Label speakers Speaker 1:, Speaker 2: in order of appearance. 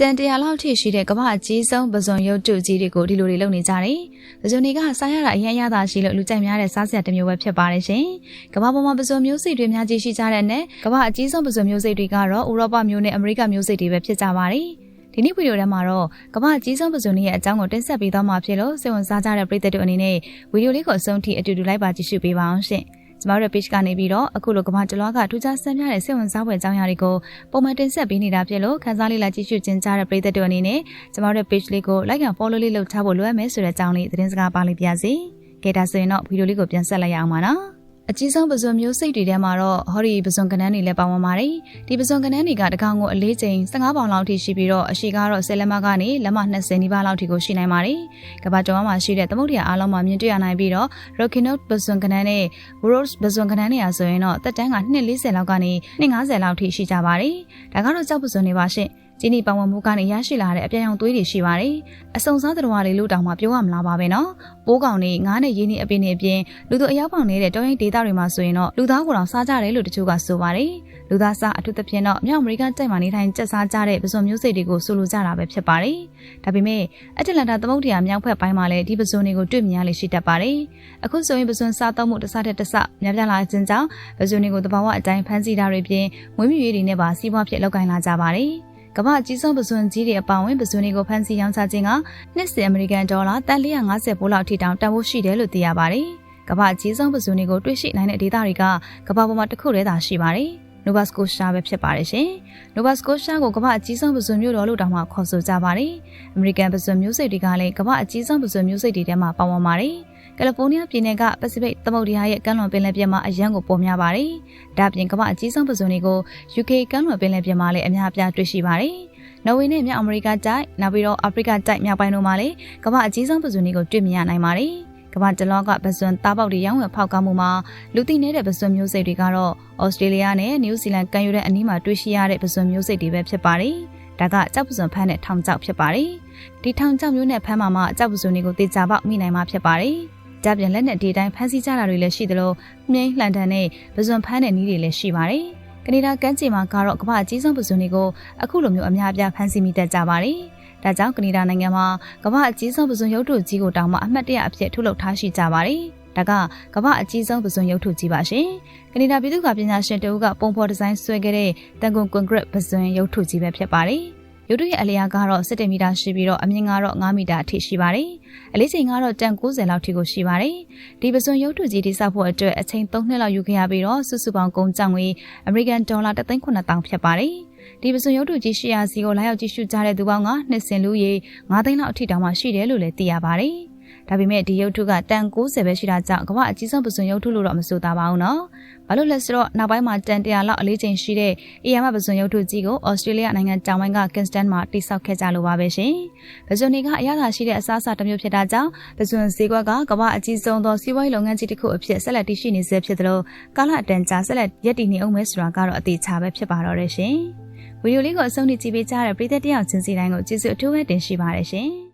Speaker 1: တန်တရာလောက်ထိရှိတဲ့ကမ္ဘာအကြီးဆုံးပဇွန်ရုပ်တုကြီးတွေကိုဒီလိုတွေလုပ်နေကြတယ်။ပဇွန်တွေကစားရတာအရင်ရတာရှိလို့လူကြိုက်များတဲ့စားစရာတစ်မျိုးပဲဖြစ်ပါတယ်ရှင်။ကမ္ဘာပေါ်မှာပဇွန်မျိုးစိတ်တွေများကြီးရှိကြတဲ့နဲ့ကမ္ဘာအကြီးဆုံးပဇွန်မျိုးစိတ်တွေကတော့ဥရောပမျိုးနဲ့အမေရိကမျိုးစိတ်တွေပဲဖြစ်ကြပါတယ်။ဒီနေ့ဗီဒီယိုထဲမှာတော့ကမ္ဘာအကြီးဆုံးပဇွန်တွေရဲ့အကြောင်းကိုတင်ဆက်ပေးသွားမှာဖြစ်လို့စိတ်ဝင်စားကြတဲ့ပရိသတ်တို့အနေနဲ့ဗီဒီယိုလေးကိုအဆုံးထိအတူတူလိုက်ပါကြည့်ရှုပေးပါအောင်ရှင်။ကျမတို့ page ကနေပြီးတော့အခုလိုကမ္ဘာတလွှားကထူးခြားဆန်းပြတဲ့စိတ်ဝင်စားဖွယ်အကြောင်းအရာတွေကိုပုံမှန်တင်ဆက်ပေးနေတာဖြစ်လို့ခန်းစားလေးလာကြည့်ရှုခြင်းကြားတဲ့ပရိသတ်တို့အနေနဲ့ကျမတို့ page လေးကို like and follow လေးလုပ်ထားဖို့လိုအပ်မယ်ဆိုတဲ့အကြောင်းလေးသတင်းစကားပါလိမ့်ပါစေ။ကဲဒါဆိုရင်တော့ဗီဒီယိုလေးကိုပြန်ဆက်လိုက်ရအောင်ပါနော်။အကြီးဆုံးပဇွန်မျိုးစိတ်တွေထဲမှာတော့ဟောဒီပဇွန်ကနန်းတွေလည်းပါဝင်ပါတယ်။ဒီပဇွန်ကနန်းတွေကတကောင်ကိုအလေးချိန်15ပေါင်လောက်ထိရှိပြီးတော့အရှိကတော့10လက်မကနေလက်မ20နီးပါးလောက်ထိကိုရှိနိုင်ပါတယ်။ကမ္ဘာကျော်မှာရှိတဲ့သမုဒ္ဒရာအားလုံးမှာမြင်တွေ့ရနိုင်ပြီးတော့ Rocky-Note ပဇွန်ကနန်းနဲ့ Rose ပဇွန်ကနန်းတွေအားဆိုရင်တော့တက်တန်းက240လောက်ကနေ250လောက်ထိရှိကြပါတယ်။ဒါကတော့ကြောက်ပဇွန်တွေပါရှင့်။ကျင်းနီပောင်ဝမှုကနေရရှိလာတဲ့အပြာရောင်သွေးတွေရှိပါတယ်။အစုံစားတော်ဝါတွေလို့တောင်မှပြောရမလားပါပဲနော်။ပိုးကောင်တွေငားနဲ့ရင်းနေအပင်တွေအပြင်လူတို့အယောက်ပေါင်နေတဲ့တောရိုင်းဒေသတွေမှာဆိုရင်တော့လူသားကိုယ်တော်စားကြတယ်လို့တချို့ကဆိုပါတယ်။လူသားစားအထူးသဖြင့်တော့မြောက်အမေရိကတိုက်မှာနေထိုင်ကျက်စားကြတဲ့ပဇွန်မျိုးစိတ်တွေကိုဆိုလိုကြတာပဲဖြစ်ပါတယ်။ဒါပေမဲ့အတ္တလန္တာသမုဒ္ဒရာမြောက်ဘက်ပိုင်းမှာလည်းဒီပဇွန်တွေကိုတွေ့မြင်ရလေရှိတတ်ပါတယ်။အခုဆိုရင်ပဇွန်စားသုံးမှုတစ်စတဲ့တစ်စများပြားလာခြင်းကြောင့်ပဇွန်တွေကိုတဘာဝအတိုင်းဖန်ဆီးတာတွေပြင်မွေးမြူရေးတွေနဲ့ပါစီးပွားဖြစ်လောက်ကင်လာကြပါတယ်။ကမ္ဘာအကြီးဆုံးပဇွန်ကြီးတွေအပါအဝင်ပဇွန်တွေကိုဖန်ဆီးရောင်းချခြင်းကနှစ်စဉ်အမေရိကန်ဒေါ်လာ450ပိုးလောက်ထိတောင်တန်ဖိုးရှိတယ်လို့သိရပါတယ်။ကမ္ဘာအကြီးဆုံးပဇွန်တွေကိုတွေ့ရှိနိုင်တဲ့ဒေသတွေကကမ္ဘာပေါ်မှာတစ်ခုတည်းသာရှိပါတယ်။ Nova Scotia ပဲဖြစ်ပါတယ်ရှင်။ Nova Scotia ကိုကမ္ဘာအကြီးဆုံးပဇွန်မျိုးတော်လို့တောင်မှခေါ်ဆိုကြပါတယ်။ အမေရိကန်ပဇွန်မျိုးစိတ်တွေကလည်းကမ္ဘာအကြီးဆုံးပဇွန်မျိုးစိတ်တွေထဲမှာပါဝင်ပါတယ်။ကယ်လီဖိုးနီးယားပြည်နယ်ကပစိဖိတ်သမုဒ္ဒရာရဲ့ကမ်းလွန်ပင်လယ်ပြင်မှာအရန်ကိုပေါ်များပါတယ်။ဒါ့အပြင်ကမ္ဘာအကြီးဆုံးပဇွန်တွေကို UK ကမ်းလွန်ပင်လယ်ပြင်မှာလည်းအများအပြားတွေ့ရှိပါတယ်။နော်ဝေနဲ့မြောက်အမေရိကတိုက်နောက်ပြီးတော့အာဖရိကတိုက်မြောက်ပိုင်းတို့မှာလည်းကမ္ဘာအကြီးဆုံးပဇွန်တွေကိုတွေ့မြင်ရနိုင်ပါတယ်။ကမ္ဘာတလွှားကပဇွန်သားပေါက်တွေရောင်းဝယ်ဖောက်ကားမှုမှာလူသိနေတဲ့ပဇွန်မျိုးစိတ်တွေကတော့ဩစတြေးလျနဲ့နယူးဇီလန်ကန်ယူတဲ့အနီးမှာတွေ့ရှိရတဲ့ပဇွန်မျိုးစိတ်တွေပဲဖြစ်ပါတယ်။ဒါကကြောက်ပဇွန်ဖမ်းတဲ့ထောင်ကြောက်ဖြစ်ပါတယ်။ဒီထောင်ကြောက်မျိုးနဲ့ဖမ်းမှာကြောက်ပဇွန်တွေကိုတေချာပေါက်မိနိုင်မှာဖြစ်ပါတယ်။ကြပြန်လက်နဲ့ဒီတိုင်းဖမ်းဆီးကြတာတွေလည်းရှိသလိုမြင်းလှန်တန်နဲ့ပဇွန်ဖမ်းတဲ့နည်းတွေလည်းရှိပါတယ်။ကနေဒါကမ်းခြေမှာကတော့ကမ္ဘာအကြီးဆုံးပဇွန်တွေကိုအခုလိုမျိုးအများအပြားဖမ်းဆီးမိတတ်ကြပါတယ်။ဒါကြောင့်ကနေဒါနိုင်ငံမှာကမ္ဘာအကြီးဆုံးပဇွန်ရုပ်တုကြီးကိုတောင်မှအမှတ်တရအဖြစ်ထုတ်လုပ်ထားရှိကြပါတယ်။ဒါကကမ္ဘာအကြီးဆုံးပဇွန်ရုပ်တုကြီးပါရှင်။ကနေဒါပြည်သူ့ကပညာရှင်တဦးကပုံဖော်ဒီဇိုင်းဆွဲခဲ့တဲ့တန်ကွန်ကွန်ကရစ်ပဇွန်ရုပ်တုကြီးပဲဖြစ်ပါတယ်။ရုပ်တုရဲ့အလျားကတော့17မီတာရှိပြီးတော့အမြင့်ကတော့9မီတာအထိရှိပါတယ်။အလေးချိန်ကတော့တန်90လောက်ထိကိုရှိပါတယ်။ဒီပဇွန်ရုပ်တုကြီးတိစောက်ဖို့အတွက်အချိန်3နှစ်လောက်ယူခဲ့ရပြီးတော့စုစုပေါင်းကုန်ကျငွေအမေရိကန်ဒေါ်လာ3,900,000ဖြစ်ပါတယ်။ဒီပဇွန်ရုပ်တုကြီး800စီကိုလာရောက်ကြည့်ရှုကြတဲ့သူပေါင်းကနှစ်စဉ်လူရေ9သိန်းလောက်အထိတောင်မှရှိတယ်လို့လည်းသိရပါတယ်။ဒါပေမဲ့ဒီရုပ်တုကတန်90ပဲရှိတာကြောင့်ကမ္ဘာအကြီးဆုံးပဇွန်ရုပ်တုလို့တော့မဆိုသားပါဘူးနော်။ဘာလို့လဲဆိုတော့နောက်ပိုင်းမှာတန်100လောက်အလေးချိန်ရှိတဲ့AMAပဇွန်ရုပ်တုကြီးကိုဩစတြေးလျနိုင်ငံတောင်ပိုင်းက Kingston မှာတိစောက်ခဲ့ကြလို့ပါပဲရှင်။ပဇွန်တွေကအရသာရှိတဲ့အစားအစာတစ်မျိုးဖြစ်တာကြောင့်ပဇွန်ဈေးကွက်ကကမ္ဘာအကြီးဆုံးသောစီးပွားရေးလုပ်ငန်းကြီးတစ်ခုအဖြစ်ဆက်လက်တည်ရှိနေဆဲဖြစ်သလိုကာလအတန်ကြာဆက်လက်ရပ်တည်နေအောင်မဲဆိုတာကတော့အသေးချာပဲဖြစ်ပါတော့တယ်ရှင်။ဗီဒီယိုလေးကိုအဆုံးထိကြည့်ပေးကြတဲ့ပရိသတ်တယောက်ချင်းစီတိုင်းကိုကျေးဇူးအထူးပဲတင်ရှိပါတယ်ရှင်။